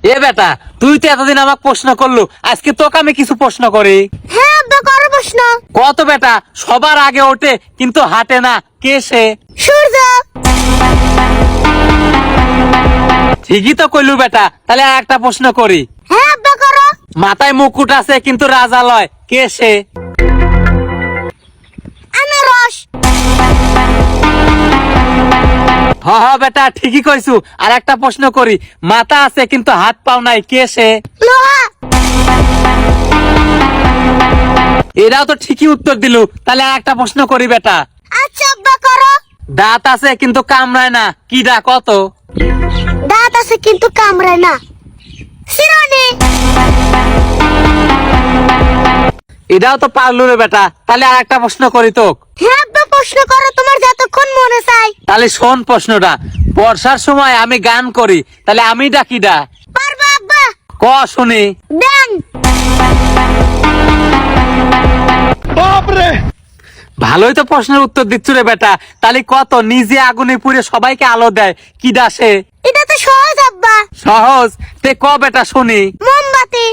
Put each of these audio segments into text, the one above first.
এ বেটা, তুই তো এতদিন আমাকে প্রশ্ন করলু, আজকে তোকে আমি কিছু প্রশ্ন করি। হ্যাঁ আব্বা, করো প্রশ্ন। কত বেটা সবার আগে ওঠে কিন্তু হাঁটে না, কে সে? সূর্য। ঠিকই তো কইলু বেটা, তাহলে আর একটা প্রশ্ন করি। হ্যাঁ আব্বা, করো। মাথায় মুকুট আছে কিন্তু রাজা লয়, কে সে? আনারস। হ হ বেটা, ঠিকই কইছু। আর একটা প্রশ্ন করি, মাথা আছে কিন্তু হাত পাও নাই, কে সে? লোহা। এরাও তো ঠিকই উত্তর দিলু, তাহলে আর একটা প্রশ্ন করি বেটা। আচ্ছা আব্বা, করো। দাঁত আছে কিন্তু কামড়ায় না, কি ডা কত? দাঁত আছে কিন্তু কামড়ায় না। চিরুনি। এটাও তো পারলু রে বেটা, তাহলে আর একটা প্রশ্ন করি তোক। হ্যাঁ আব্বা, প্রশ্ন করো, তোমার যতক্ষণ মনে চাই। তাহলে শোন প্রশ্নটা। বর্ষার সময় আমি গান করি, তাহলে আমি ডাকি ডা? পারবা আব্বা? ক শুনি। ব্যাং। ভালোই তো প্রশ্নের উত্তর দিচ্ছ রে বেটা, তাহলে কত নিজে আগুনে পুড়ে সবাইকে আলো দেয়, কি ডাসে? এটা তো সহজ আব্বা। সহজ, তে ক বেটা শুনি। মোমবাতি।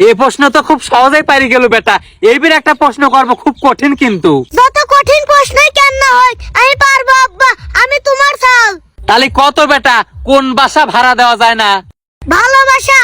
এই প্রশ্ন তো খুব সহজেই পারি গেল বেটা, এইবার একটা প্রশ্ন করবো খুব কঠিন কিন্তু। যত কঠিন প্রশ্নই কেন না হয়, আমি পারবো আব্বা, আমি তোমার চাল। তাহলে কত বেটা, কোন বাসা ভাড়া দেওয়া যায় না? ভালোবাসা।